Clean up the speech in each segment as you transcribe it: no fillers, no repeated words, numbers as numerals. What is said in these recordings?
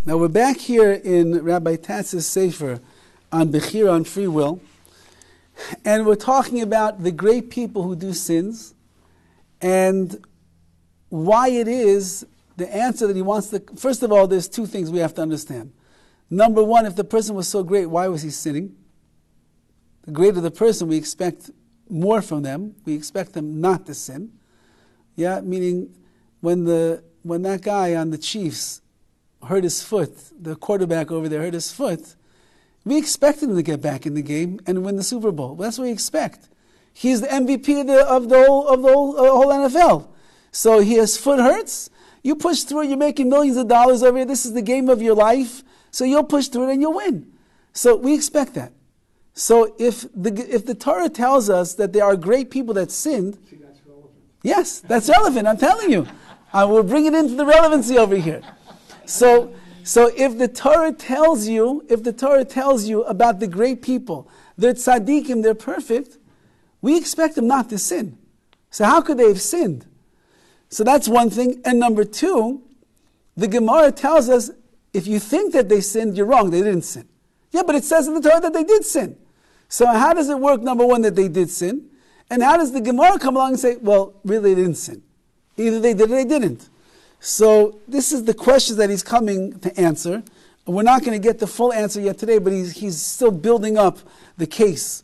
Now we're back here in Rabbi Tatz's Sefer on Bechira, on free will, and we're talking about the great people who do sins and why it is the answer that he wants to... First of all, there's two things we have to understand. Number one, if the person was so great, why was he sinning? The greater the person, we expect more from them. We expect them not to sin. Yeah, meaning when that guy on the Chiefs hurt his foot, the quarterback over there hurt his foot, we expected him to get back in the game and win the Super Bowl. That's what we expect. He's the MVP of the whole NFL. So his foot hurts. You push through it. You're making millions of dollars over here. This is the game of your life. So you'll push through it and you'll win. So we expect that. So if the Torah tells us that there are great people that sinned, see, that's relevant. Yes, that's relevant. I'm telling you. I will bring it into the relevancy over here. So if the Torah tells you about the great people, they're tzaddikim, they're perfect, we expect them not to sin. So how could they have sinned? So that's one thing. And number two, the Gemara tells us, if you think that they sinned, you're wrong. They didn't sin. Yeah, but it says in the Torah that they did sin. So how does it work, number one, that they did sin? And how does the Gemara come along and say, well, really they didn't sin? Either they did or they didn't. So this is the questions that he's coming to answer. We're not going to get the full answer yet today, but he's still building up the case.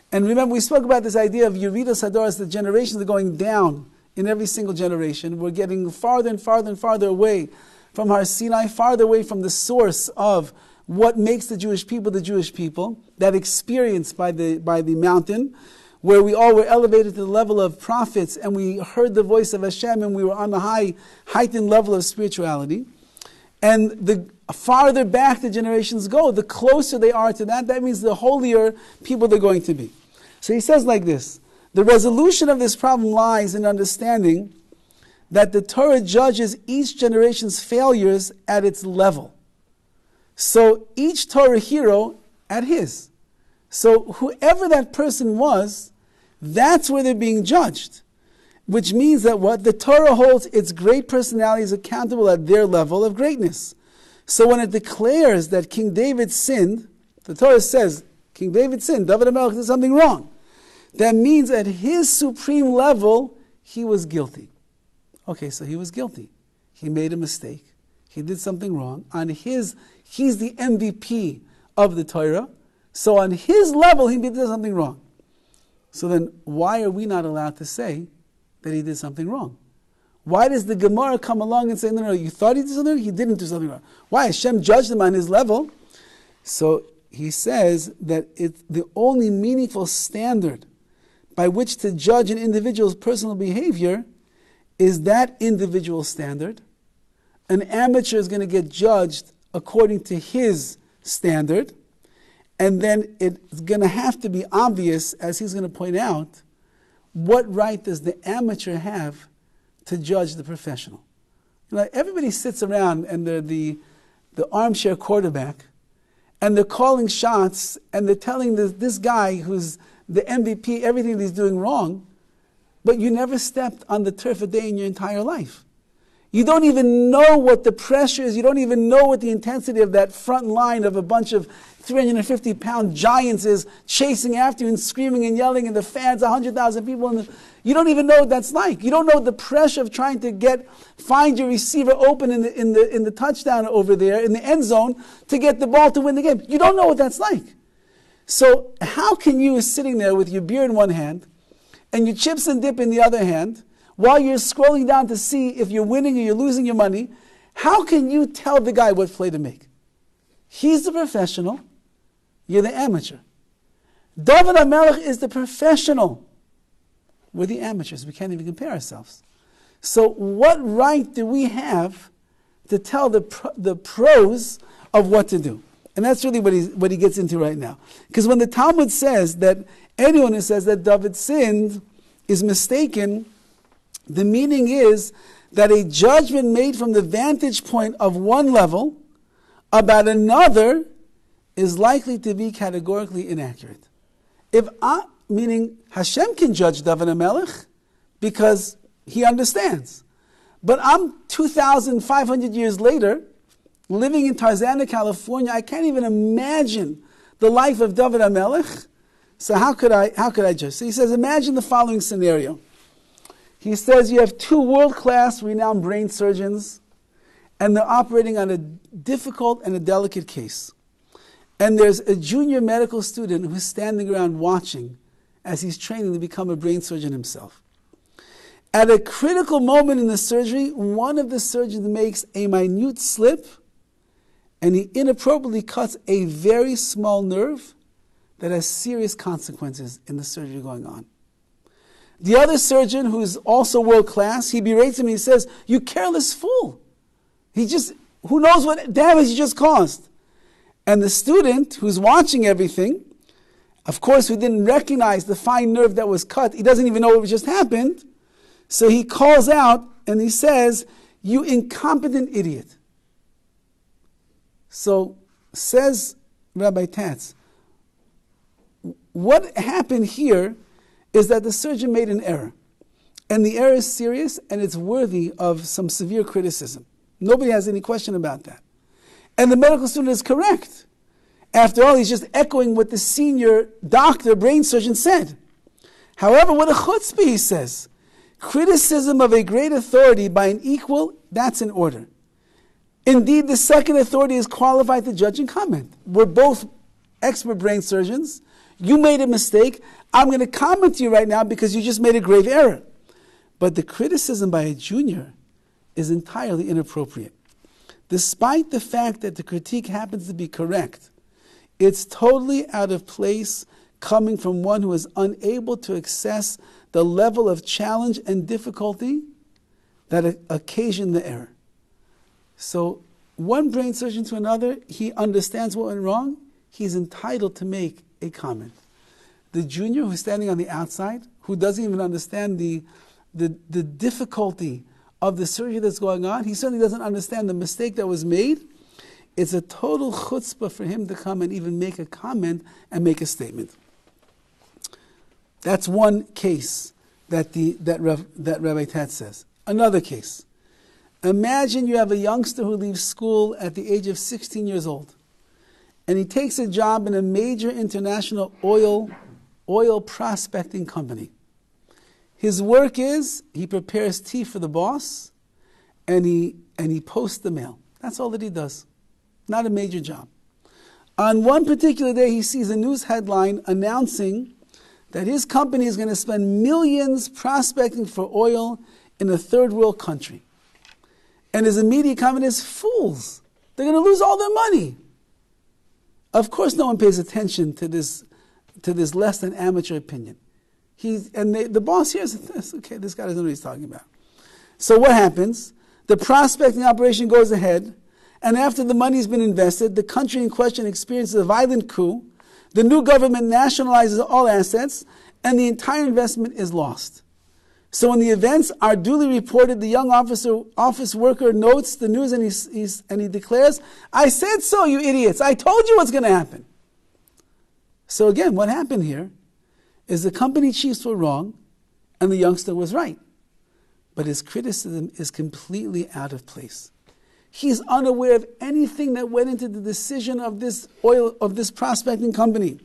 And remember, we spoke about this idea of Yeridas Hadoros, the generations are going down in every single generation. We're getting farther and farther and farther away from Har Sinai, farther away from the source of what makes the Jewish people, that experience by the mountain, where we all were elevated to the level of prophets and we heard the voice of Hashem and we were on the heightened level of spirituality. And the farther back the generations go, the closer they are to that. That means the holier people they're going to be. So he says like this: the resolution of this problem lies in understanding that the Torah judges each generation's failures at its level. So each Torah hero at his. So whoever that person was, that's where they're being judged. Which means that what? The Torah holds its great personalities accountable at their level of greatness. So when it declares that King David sinned, the Torah says, King David sinned, David HaMelech did something wrong. That means at his supreme level, he was guilty. Okay, so he was guilty. He made a mistake. He did something wrong. He's the MVP of the Torah. So on his level, he did something wrong. So then why are we not allowed to say that he did something wrong? Why does the Gemara come along and say, no, you thought he did something wrong? He didn't do something wrong. Why? Hashem judged him on his level. So he says that it's the only meaningful standard by which to judge an individual's personal behavior is that individual standard. An amateur is going to get judged according to his standard, and then it's going to have to be obvious, as he's going to point out, what right does the amateur have to judge the professional? You know, everybody sits around and they're the armchair quarterback, and they're calling shots, and they're telling this guy who's the MVP everything that he's doing wrong, but you never stepped on the turf a day in your entire life. You don't even know what the pressure is. You don't even know what the intensity of that front line of a bunch of 350-pound giants is chasing after you and screaming and yelling, and the fans, 100,000 people. You don't even know what that's like. You don't know the pressure of trying to find your receiver open in the touchdown over there, in the end zone, to get the ball to win the game. You don't know what that's like. So how can you, sitting there with your beer in one hand and your chips and dip in the other hand, while you're scrolling down to see if you're winning or you're losing your money, how can you tell the guy what play to make? He's the professional, you're the amateur. David HaMelech is the professional. We're the amateurs, we can't even compare ourselves. So what right do we have to tell the pros of what to do? And that's really what he gets into right now. Because when the Talmud says that anyone who says that David sinned is mistaken, the meaning is that a judgment made from the vantage point of one level about another is likely to be categorically inaccurate. Meaning Hashem can judge David HaMelech because he understands. But I'm 2,500 years later, living in Tarzana, California, I can't even imagine the life of David HaMelech. So how could I judge? So he says, imagine the following scenario. He says you have two world-class renowned brain surgeons, and they're operating on a difficult and a delicate case. And there's a junior medical student who's standing around watching as he's training to become a brain surgeon himself. At a critical moment in the surgery, one of the surgeons makes a minute slip, and he inappropriately cuts a very small nerve that has serious consequences in the surgery going on. The other surgeon, who's also world-class, he berates him and he says, "You careless fool. Who knows what damage he just caused?" And the student, who's watching everything, of course, who didn't recognize the fine nerve that was cut, he doesn't even know what just happened, so he calls out and he says, "You incompetent idiot." So, says Rabbi Tatz, what happened here is that the surgeon made an error. And the error is serious and it's worthy of some severe criticism. Nobody has any question about that. And the medical student is correct. After all, he's just echoing what the senior doctor, brain surgeon, said. However, what a chutzpah, he says. Criticism of a great authority by an equal, that's in order. Indeed, the second authority is qualified to judge and comment. We're both expert brain surgeons. You made a mistake. I'm going to comment to you right now because you just made a grave error. But the criticism by a junior is entirely inappropriate. Despite the fact that the critique happens to be correct, it's totally out of place coming from one who is unable to access the level of challenge and difficulty that occasioned the error. So one brain surgeon to another, he understands what went wrong, he's entitled to make a comment. The junior who's standing on the outside, who doesn't even understand the difficulty of the surgery that's going on, he certainly doesn't understand the mistake that was made. It's a total chutzpah for him to come and even make a comment and make a statement. That's one case that Rabbi Tatz says. Another case. Imagine you have a youngster who leaves school at the age of 16 years old, and he takes a job in a major international oil prospecting company. His work is he prepares tea for the boss, and he posts the mail. That's all that he does. Not a major job. On one particular day, he sees a news headline announcing that his company is going to spend millions prospecting for oil in a third world country. And his immediate comment is, fools, they're going to lose all their money. Of course, no one pays attention to this less than amateur opinion. The boss here says, okay, this guy doesn't know what he's talking about. So what happens? The prospecting operation goes ahead, and after the money's been invested, the country in question experiences a violent coup. The new government nationalizes all assets, and the entire investment is lost. So when the events are duly reported, the young office worker notes the news and he declares, "I said so, you idiots. I told you what's going to happen." So again, what happened here is the company chiefs were wrong and the youngster was right. But his criticism is completely out of place. He's unaware of anything that went into the decision of this prospecting company.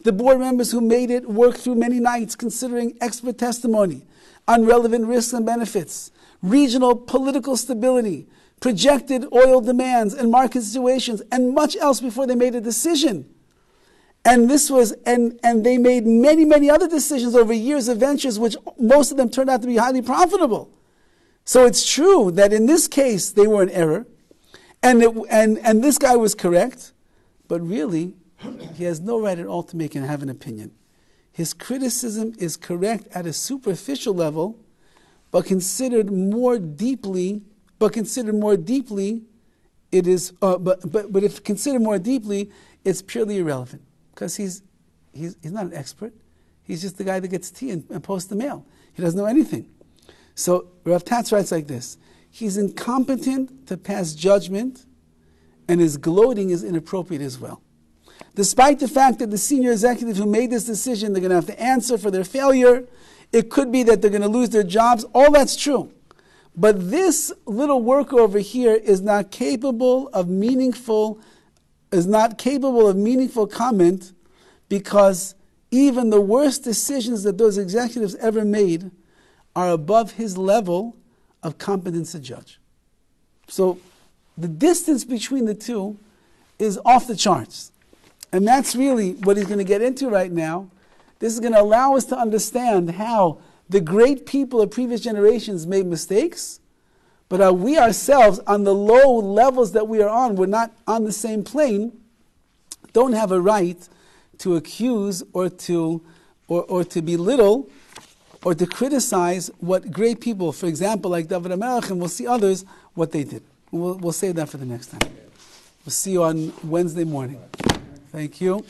The board members who made it worked through many nights considering expert testimony on relevant risks and benefits, regional political stability, projected oil demands and market situations, and much else before they made a decision. And they made many, many other decisions over years of ventures, which most of them turned out to be highly profitable. So it's true that in this case they were in error, and this guy was correct, but really he has no right at all to make and have an opinion. His criticism is correct at a superficial level, but considered more deeply, it is. But if considered more deeply, it's purely irrelevant because he's not an expert. He's just the guy that gets tea and posts the mail. He doesn't know anything. So Rav Tatz writes like this: he's incompetent to pass judgment, and his gloating is inappropriate as well. Despite the fact that the senior executive who made this decision, they're going to have to answer for their failure. It could be that they're going to lose their jobs. All that's true. But this little worker over here is not capable of meaningful comment, because even the worst decisions that those executives ever made are above his level of competence to judge. So the distance between the two is off the charts. And that's really what he's going to get into right now. This is going to allow us to understand how the great people of previous generations made mistakes, but how we ourselves, on the low levels that we are on, we're not on the same plane, don't have a right to accuse or to belittle or to criticize what great people, for example, like David HaMelech, and we'll see others, what they did. We'll save that for the next time. We'll see you on Wednesday morning. Thank you.